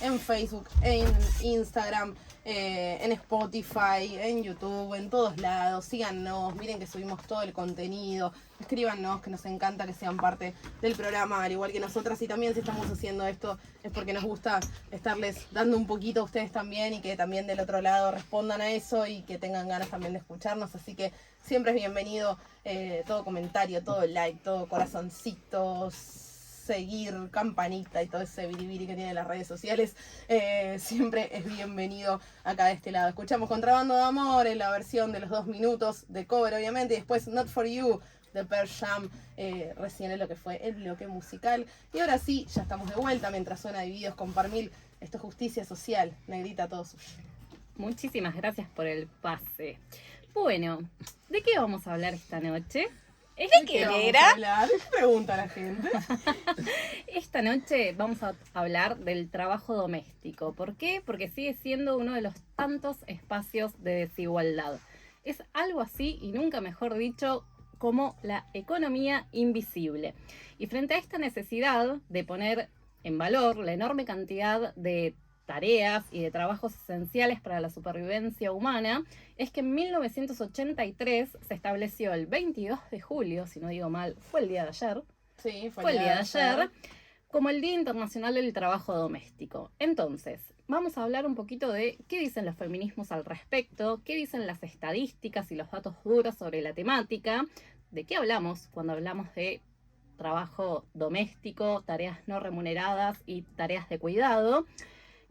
en Facebook, en Instagram, en Spotify, en YouTube, en todos lados. Síganos, miren que subimos todo el contenido. Escríbanos, que nos encanta que sean parte del programa, al igual que nosotras. Y también si estamos haciendo esto es porque nos gusta estarles dando un poquito a ustedes también, y que también del otro lado respondan a eso y que tengan ganas también de escucharnos. Así que siempre es bienvenido todo comentario, todo like, todo corazoncitos, seguir, campanita y todo ese biribiri que tienen las redes sociales. Siempre es bienvenido acá de este lado. Escuchamos Contrabando de Amor en la versión de los 2 minutos de cover, obviamente, y después Not For You de Pearl Jam, recién en lo que fue el bloque musical. Y ahora sí, ya estamos de vuelta mientras suena Divididos con Parmil. Esto es Justicia Social. Negrita, todo suyo. Muchísimas gracias por el pase. Bueno, ¿de qué vamos a hablar esta noche? ¿De qué vamos a hablar? Pregunta a la gente. Esta noche vamos a hablar del trabajo doméstico. ¿Por qué? Porque sigue siendo uno de los tantos espacios de desigualdad. Es algo así, y nunca mejor dicho, como la economía invisible. Y frente a esta necesidad de poner en valor la enorme cantidad de tareas y de trabajos esenciales para la supervivencia humana, es que en 1983 se estableció el 22 de julio, si no digo mal, fue el día de ayer. Sí, fue el día de ayer, como el Día Internacional del Trabajo Doméstico. Entonces, vamos a hablar un poquito de qué dicen los feminismos al respecto, qué dicen las estadísticas y los datos duros sobre la temática, de qué hablamos cuando hablamos de trabajo doméstico, tareas no remuneradas y tareas de cuidado.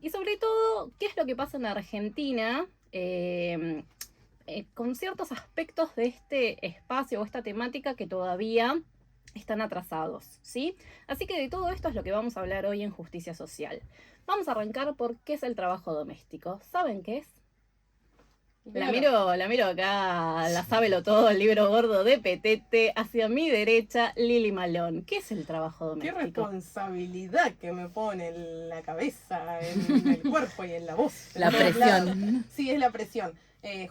Y sobre todo, ¿qué es lo que pasa en Argentina con ciertos aspectos de este espacio o esta temática que todavía están atrasados, ¿sí? Así que de todo esto es lo que vamos a hablar hoy en Justicia Social. Vamos a arrancar por qué es el trabajo doméstico. ¿Saben qué es? La miro acá, la sábelo todo, el libro gordo de Petete, hacia mi derecha, Lili Malón. ¿Qué es el trabajo doméstico? Qué responsabilidad que me pone en la cabeza, en el cuerpo y en la voz. La presión. Sí, es la presión.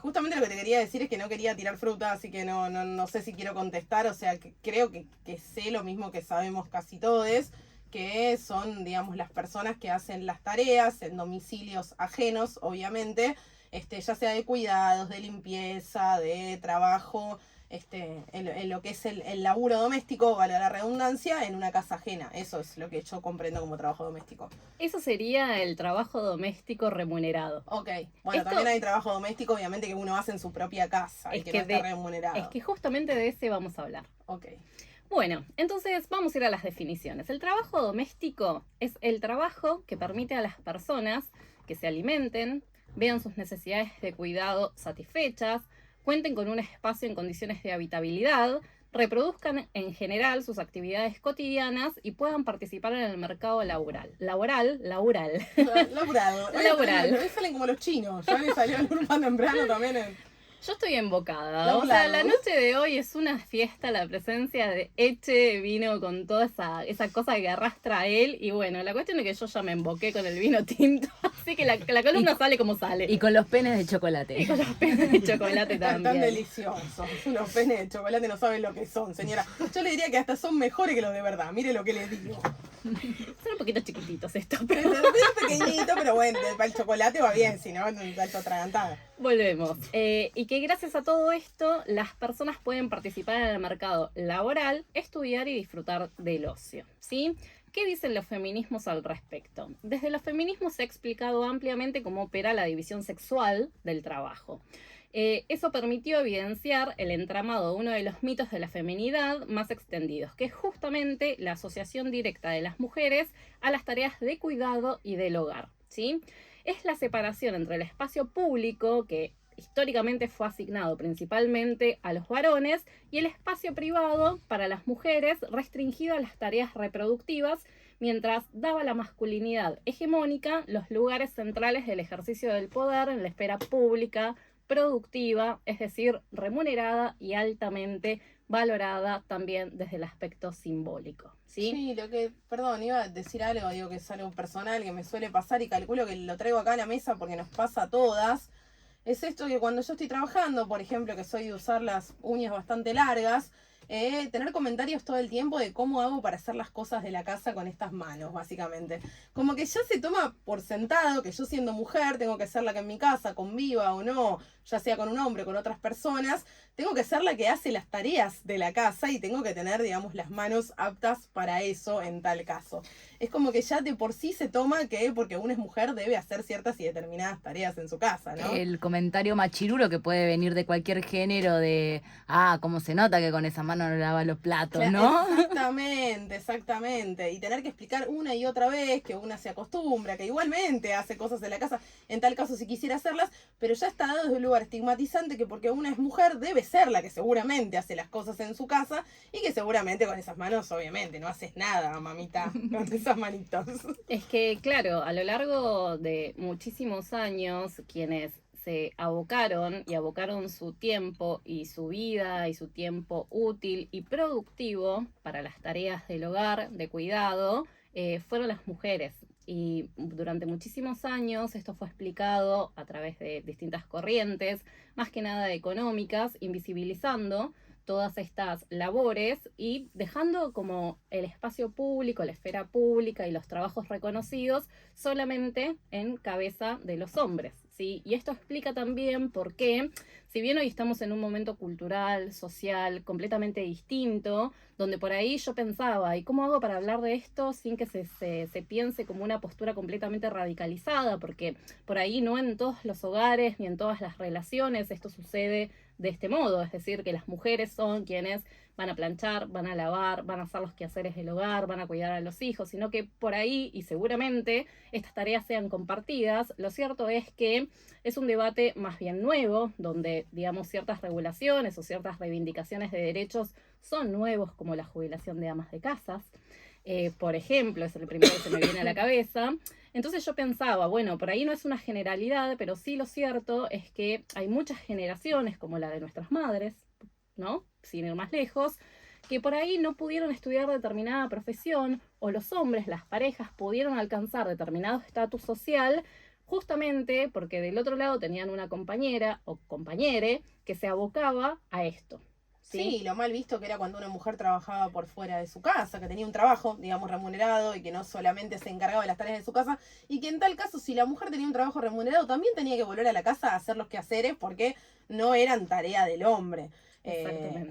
Justamente lo que te quería decir es que no quería tirar fruta, así que no sé si quiero contestar. O sea, que creo que sé lo mismo que sabemos casi todos, que son, digamos, las personas que hacen las tareas en domicilios ajenos, obviamente, ya sea de cuidados, de limpieza, de trabajo, en lo que es el laburo doméstico, vale la redundancia, en una casa ajena. Eso es lo que yo comprendo como trabajo doméstico. Eso sería el trabajo doméstico remunerado. Ok, bueno, también hay trabajo doméstico, obviamente, que uno hace en su propia casa y que no está remunerado. Es que justamente de ese vamos a hablar. Ok. Bueno, entonces vamos a ir a las definiciones. El trabajo doméstico es el trabajo que permite a las personas que se alimenten, vean sus necesidades de cuidado satisfechas, cuenten con un espacio en condiciones de habitabilidad, reproduzcan en general sus actividades cotidianas y puedan participar en el mercado laboral. Laboral. Hoy salen como los chinos, ya le salió el urban temprano también. Yo estoy embocada, o sea, la noche de hoy es una fiesta, la presencia de Eche vino con toda esa cosa que arrastra a él, y bueno, la cuestión es que yo ya me emboqué con el vino tinto, así que la columna sale como sale. Y con los penes de chocolate. Y con los penes de chocolate también. Están deliciosos, los penes de chocolate no saben lo que son, señora. Yo le diría que hasta son mejores que los de verdad, mire lo que les digo. Son un poquito chiquititos estos, pero... Es pequeñito, pero bueno, para el chocolate va bien, si no, alto atragantada. Volvemos. Y que gracias a todo esto, las personas pueden participar en el mercado laboral, estudiar y disfrutar del ocio, ¿sí? ¿Qué dicen los feminismos al respecto? Desde los feminismos se ha explicado ampliamente cómo opera la división sexual del trabajo. Eso permitió evidenciar el entramado de uno de los mitos de la feminidad más extendidos, que es justamente la asociación directa de las mujeres a las tareas de cuidado y del hogar, ¿sí? Es la separación entre el espacio público, que históricamente fue asignado principalmente a los varones, y el espacio privado para las mujeres, restringido a las tareas reproductivas, mientras daba la masculinidad hegemónica los lugares centrales del ejercicio del poder en la esfera pública, productiva, es decir, remunerada y altamente valorada también desde el aspecto simbólico, ¿sí? Sí, iba a decir algo, digo que es algo personal que me suele pasar y calculo que lo traigo acá a la mesa porque nos pasa a todas. Es esto que cuando yo estoy trabajando, por ejemplo, que soy de usar las uñas bastante largas, tener comentarios todo el tiempo de cómo hago para hacer las cosas de la casa con estas manos, básicamente. Como que ya se toma por sentado que yo siendo mujer tengo que ser la que en mi casa, conviva o no, ya sea con un hombre, con otras personas, tengo que ser la que hace las tareas de la casa y tengo que tener, digamos, las manos aptas para eso en tal caso. Es como que ya de por sí se toma que porque una es mujer debe hacer ciertas y determinadas tareas en su casa, ¿no? El comentario machirulo que puede venir de cualquier género de, cómo se nota que con esa mano no lava los platos, ¿no? Exactamente, exactamente. Y tener que explicar una y otra vez que una se acostumbra, que igualmente hace cosas en la casa, en tal caso si quisiera hacerlas, pero ya está dado desde un lugar estigmatizante que porque una es mujer debe ser la que seguramente hace las cosas en su casa y que seguramente con esas manos obviamente no haces nada, mamita, con esas manitos. Es que, claro, a lo largo de muchísimos años, quienes se abocaron su tiempo y su vida y su tiempo útil y productivo para las tareas del hogar, de cuidado, fueron las mujeres. Y durante muchísimos años esto fue explicado a través de distintas corrientes, más que nada económicas, invisibilizando todas estas labores y dejando como el espacio público, la esfera pública y los trabajos reconocidos solamente en cabeza de los hombres, ¿sí? Y esto explica también por qué, si bien hoy estamos en un momento cultural, social, completamente distinto, donde por ahí yo pensaba, ¿y cómo hago para hablar de esto sin que se piense como una postura completamente radicalizada? Porque por ahí no en todos los hogares ni en todas las relaciones esto sucede de este modo, es decir, que las mujeres son quienes van a planchar, van a lavar, van a hacer los quehaceres del hogar, van a cuidar a los hijos, sino que por ahí, y seguramente estas tareas sean compartidas, lo cierto es que es un debate más bien nuevo, donde, digamos, ciertas regulaciones o ciertas reivindicaciones de derechos son nuevos, como la jubilación de amas de casas, por ejemplo, es el primero que se me viene a la cabeza. Entonces yo pensaba, bueno, por ahí no es una generalidad, pero sí lo cierto es que hay muchas generaciones, como la de nuestras madres, ¿no? Sin ir más lejos, que por ahí no pudieron estudiar determinada profesión, o los hombres, las parejas, pudieron alcanzar determinado estatus social, justamente porque del otro lado tenían una compañera o compañere que se abocaba a esto. Sí, lo mal visto que era cuando una mujer trabajaba por fuera de su casa, que tenía un trabajo, digamos, remunerado y que no solamente se encargaba de las tareas de su casa, y que en tal caso, si la mujer tenía un trabajo remunerado, también tenía que volver a la casa a hacer los quehaceres porque no eran tarea del hombre.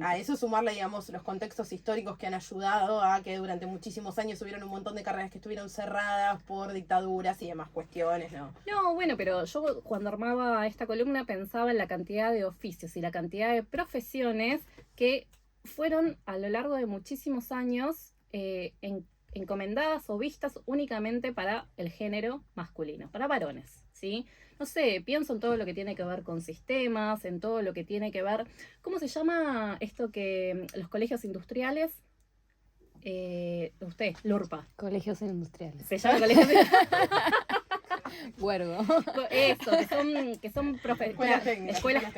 A eso sumarle, digamos, los contextos históricos que han ayudado a que durante muchísimos años hubieron un montón de carreras que estuvieron cerradas por dictaduras y demás cuestiones, ¿no? No, bueno, pero yo cuando armaba esta columna pensaba en la cantidad de oficios y la cantidad de profesiones que fueron a lo largo de muchísimos años encomendadas o vistas únicamente para el género masculino, para varones, ¿sí? No sé, pienso en todo lo que tiene que ver con sistemas, en todo lo que tiene que ver, ¿cómo se llama esto que los colegios industriales? Usted, LURPA. Colegios industriales. Se llama colegios industriales. Huergo. Eso, que son escuelas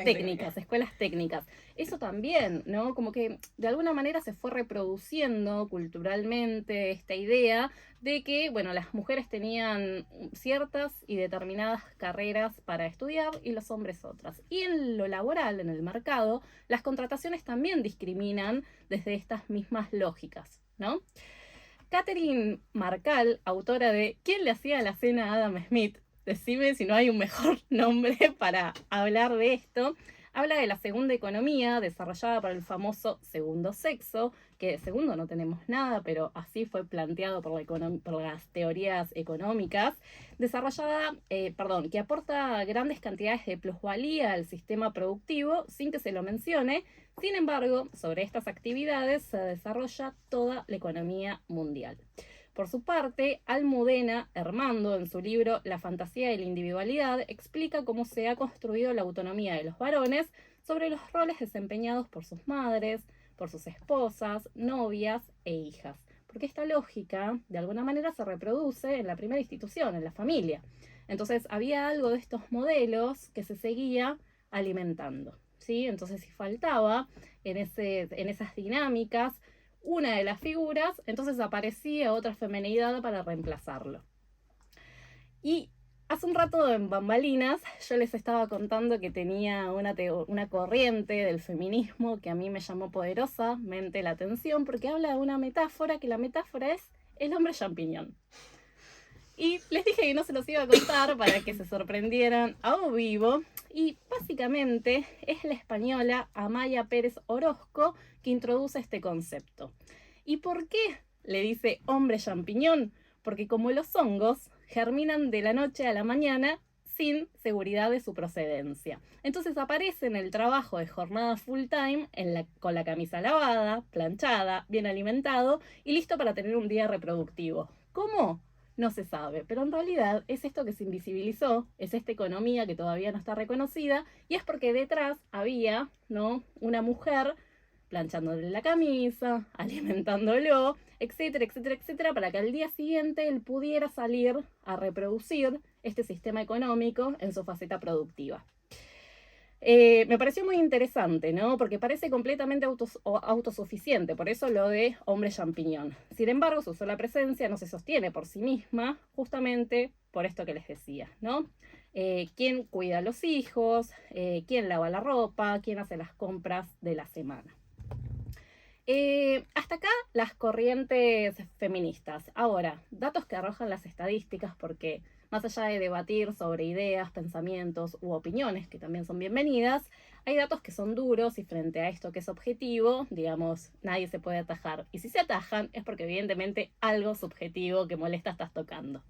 técnicas. Eso también, ¿no? Como que de alguna manera se fue reproduciendo culturalmente esta idea de que, bueno, las mujeres tenían ciertas y determinadas carreras para estudiar y los hombres otras. Y en lo laboral, en el mercado, las contrataciones también discriminan desde estas mismas lógicas, ¿no? Catherine Marcal, autora de ¿Quién le hacía la cena a Adam Smith? Decime si no hay un mejor nombre para hablar de esto. Habla de la segunda economía desarrollada por el famoso segundo sexo, que de segundo no tenemos nada, pero así fue planteado por las teorías económicas, que aporta grandes cantidades de plusvalía al sistema productivo sin que se lo mencione. Sin embargo, sobre estas actividades se desarrolla toda la economía mundial. Por su parte, Almudena Hermando, en su libro La fantasía de la individualidad, explica cómo se ha construido la autonomía de los varones sobre los roles desempeñados por sus madres, por sus esposas, novias e hijas. Porque esta lógica, de alguna manera, se reproduce en la primera institución, en la familia. Entonces, había algo de estos modelos que se seguía alimentando, ¿sí? Entonces, si faltaba en esas dinámicas una de las figuras, entonces aparecía otra femenidad para reemplazarlo. Y Hace un rato en Bambalinas yo les estaba contando que tenía una corriente del feminismo que a mí me llamó poderosamente la atención porque habla de una metáfora, que la metáfora es el hombre champiñón. Y les dije que no se los iba a contar para que se sorprendieran a vivo. Y básicamente es la española Amaya Pérez Orozco que introduce este concepto. ¿Y por qué le dice hombre champiñón? Porque como los hongos, germinan de la noche a la mañana sin seguridad de su procedencia. Entonces aparece en el trabajo de jornada full time con la camisa lavada, planchada, bien alimentado y listo para tener un día reproductivo. ¿Cómo? No se sabe, pero en realidad es esto que se invisibilizó, es esta economía que todavía no está reconocida y es porque detrás había, ¿no?, una mujer planchándole la camisa, alimentándolo, etcétera, etcétera, etcétera, para que al día siguiente él pudiera salir a reproducir este sistema económico en su faceta productiva. Me pareció muy interesante, ¿no? Porque parece completamente autosuficiente, por eso lo de hombre champiñón. Sin embargo, su sola presencia no se sostiene por sí misma, justamente por esto que les decía, ¿no? ¿Quién cuida a los hijos? ¿Quién lava la ropa? ¿Quién hace las compras de la semana? Hasta acá las corrientes feministas. Ahora, datos que arrojan las estadísticas, porque más allá de debatir sobre ideas, pensamientos u opiniones, que también son bienvenidas, hay datos que son duros y frente a esto que es objetivo, digamos, nadie se puede atajar. Y si se atajan es porque evidentemente algo subjetivo que molesta estás tocando.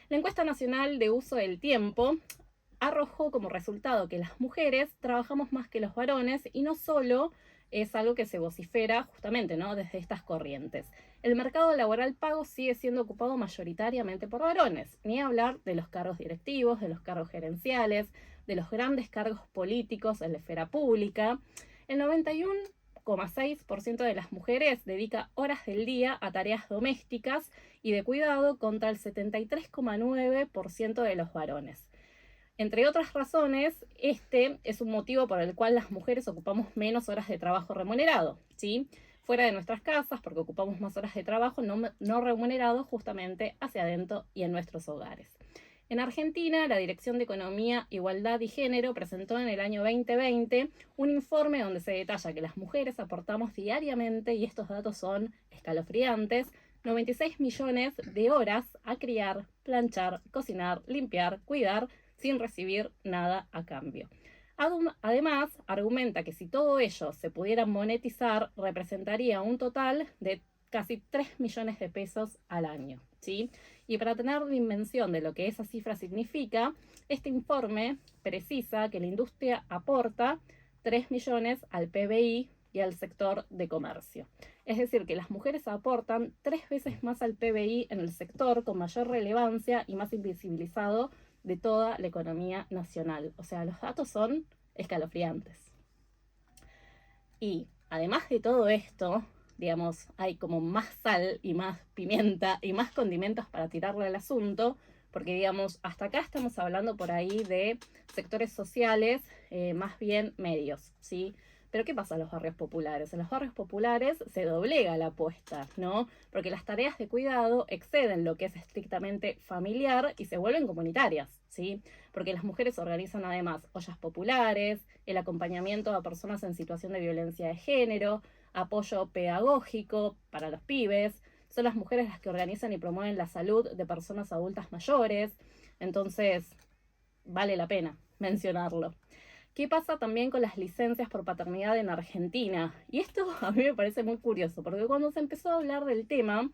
La encuesta nacional de uso del tiempo arrojó como resultado que las mujeres trabajamos más que los varones y no solo es algo que se vocifera justamente, ¿no?, desde estas corrientes. El mercado laboral pago sigue siendo ocupado mayoritariamente por varones, ni hablar de los cargos directivos, de los cargos gerenciales, de los grandes cargos políticos en la esfera pública. El 91,6% de las mujeres dedica horas del día a tareas domésticas y de cuidado contra el 73,9% de los varones. Entre otras razones, este es un motivo por el cual las mujeres ocupamos menos horas de trabajo remunerado, ¿sí? Fuera de nuestras casas, porque ocupamos más horas de trabajo no remunerado justamente hacia adentro y en nuestros hogares. En Argentina, la Dirección de Economía, Igualdad y Género presentó en el año 2020 un informe donde se detalla que las mujeres aportamos diariamente, y estos datos son escalofriantes, 96 millones de horas a criar, planchar, cocinar, limpiar, cuidar, sin recibir nada a cambio. Además, argumenta que si todo ello se pudiera monetizar, representaría un total de casi 3 millones de pesos al año, ¿sí? Y para tener dimensión de lo que esa cifra significa, este informe precisa que la industria aporta 3 millones al PBI y al sector de comercio. Es decir, que las mujeres aportan 3 veces más al PBI en el sector con mayor relevancia y más invisibilizado de toda la economía nacional. O sea, los datos son escalofriantes. Y además de todo esto, digamos, hay como más sal y más pimienta y más condimentos para tirarle al asunto, porque digamos, hasta acá estamos hablando por ahí de sectores sociales más bien medios, ¿sí? Pero ¿qué pasa en los barrios populares? En los barrios populares se doblega la apuesta, ¿no? Porque las tareas de cuidado exceden lo que es estrictamente familiar y se vuelven comunitarias, ¿sí? Porque las mujeres organizan además ollas populares, el acompañamiento a personas en situación de violencia de género, apoyo pedagógico para los pibes. Son las mujeres las que organizan y promueven la salud de personas adultas mayores. Entonces, vale la pena mencionarlo. ¿Qué pasa también con las licencias por paternidad en Argentina? Y esto a mí me parece muy curioso, porque cuando se empezó a hablar del tema,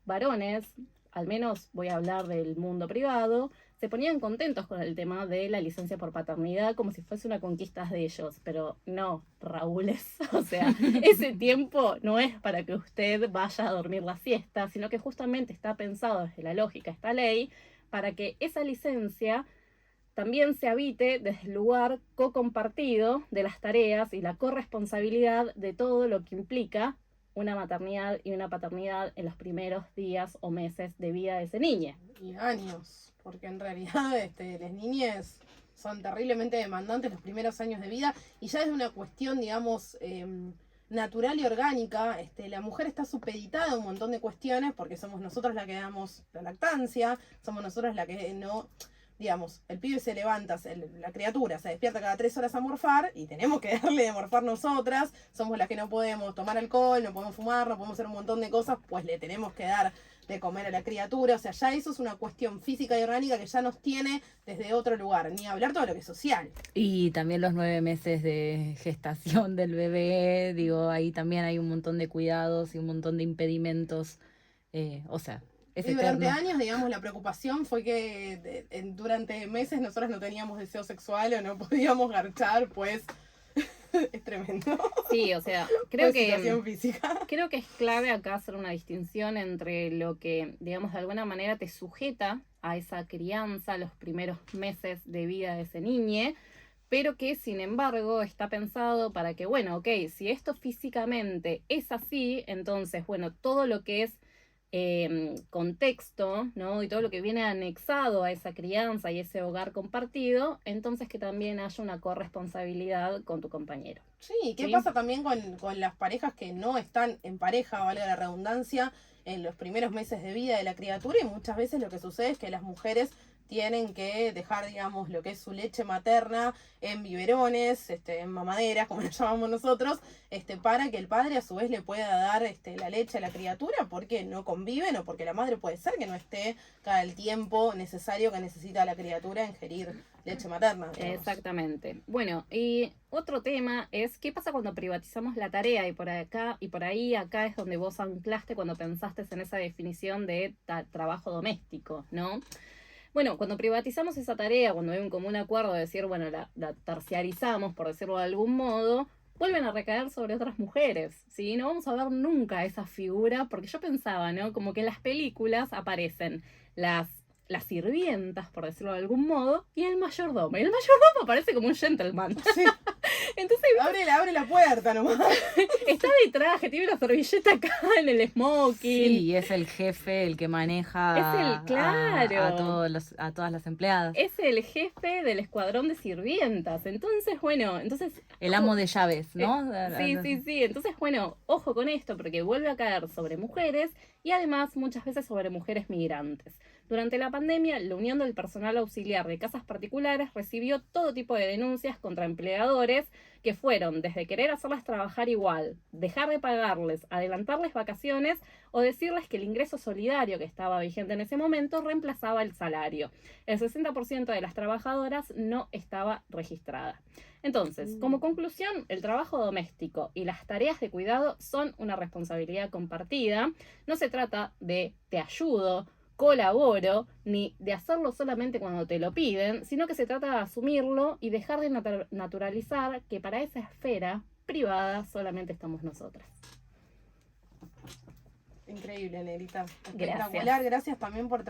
varones, al menos voy a hablar del mundo privado, se ponían contentos con el tema de la licencia por paternidad como si fuese una conquista de ellos. Pero no, Raúles, o sea, ese tiempo no es para que usted vaya a dormir la siesta, sino que justamente está pensado desde la lógica de esta ley para que esa licencia también se habite desde el lugar co-compartido de las tareas y la corresponsabilidad de todo lo que implica una maternidad y una paternidad en los primeros días o meses de vida de ese niño. Y años, porque en realidad las niñas son terriblemente demandantes los primeros años de vida y ya es una cuestión, digamos, natural y orgánica. La mujer está supeditada a un montón de cuestiones porque somos nosotros la que damos la lactancia, somos nosotros la que no digamos, el pibe se levanta, la criatura se despierta cada 3 horas a morfar y tenemos que darle de morfar nosotras, somos las que no podemos tomar alcohol, no podemos fumar, no podemos hacer un montón de cosas, pues le tenemos que dar de comer a la criatura, o sea, ya eso es una cuestión física y orgánica que ya nos tiene desde otro lugar, ni hablar todo lo que es social. Y también los 9 meses de gestación del bebé, digo, ahí también hay un montón de cuidados y un montón de impedimentos, o sea, es Y durante eterno. años, digamos, la preocupación fue que durante meses nosotros no teníamos deseo sexual o no podíamos garchar, pues es tremendo. Sí, o sea, creo Pues, situación que física. creo que es clave acá hacer una distinción entre lo que, digamos, de alguna manera te sujeta a esa crianza, los primeros meses de vida de ese niño, pero que sin embargo está pensado para que, bueno, ok, si esto físicamente es así, entonces, bueno, todo lo que es contexto, ¿no? Y todo lo que viene anexado a esa crianza y ese hogar compartido, entonces que también haya una corresponsabilidad con tu compañero. Sí, ¿qué ¿Sí? pasa también con las parejas que no están en pareja, valga la redundancia, en los primeros meses de vida de la criatura? Y muchas veces lo que sucede es que las mujeres tienen que dejar, digamos, lo que es su leche materna en biberones, en mamaderas, como lo llamamos nosotros, para que el padre a su vez le pueda dar la leche a la criatura, porque no conviven o porque la madre puede ser que no esté cada el tiempo necesario que necesita la criatura ingerir leche materna. Digamos. Exactamente. Bueno, y otro tema es qué pasa cuando privatizamos la tarea, y por ahí acá es donde vos anclaste cuando pensaste en esa definición de trabajo doméstico, ¿no? Bueno, cuando privatizamos esa tarea, cuando hay un común acuerdo de decir, bueno, la terciarizamos, por decirlo de algún modo, vuelven a recaer sobre otras mujeres, ¿sí? No vamos a ver nunca esa figura, porque yo pensaba, ¿no? Como que en las películas aparecen las sirvientas, por decirlo de algún modo, y el mayordomo. Y el mayordomo aparece como un gentleman. Sí. Entonces Abre la puerta nomás. está de traje, tiene una servilleta acá en el smoking. Sí, es el jefe el que maneja Es el, claro. a todas las empleadas. Es el jefe del escuadrón de sirvientas. Entonces, bueno, El amo de llaves, ¿no? Sí. Entonces, bueno, ojo con esto, porque vuelve a caer sobre mujeres y además muchas veces sobre mujeres migrantes. Durante la pandemia, la Unión del Personal Auxiliar de Casas Particulares recibió todo tipo de denuncias contra empleadores que fueron desde querer hacerlas trabajar igual, dejar de pagarles, adelantarles vacaciones o decirles que el ingreso solidario que estaba vigente en ese momento reemplazaba el salario. El 60% de las trabajadoras no estaba registrada. Entonces, como conclusión, el trabajo doméstico y las tareas de cuidado son una responsabilidad compartida. No se trata de te ayudo, colaboro, ni de hacerlo solamente cuando te lo piden, sino que se trata de asumirlo y dejar de naturalizar que para esa esfera privada solamente estamos nosotras. Increíble, Nerita. Gracias. Espectacular, gracias también por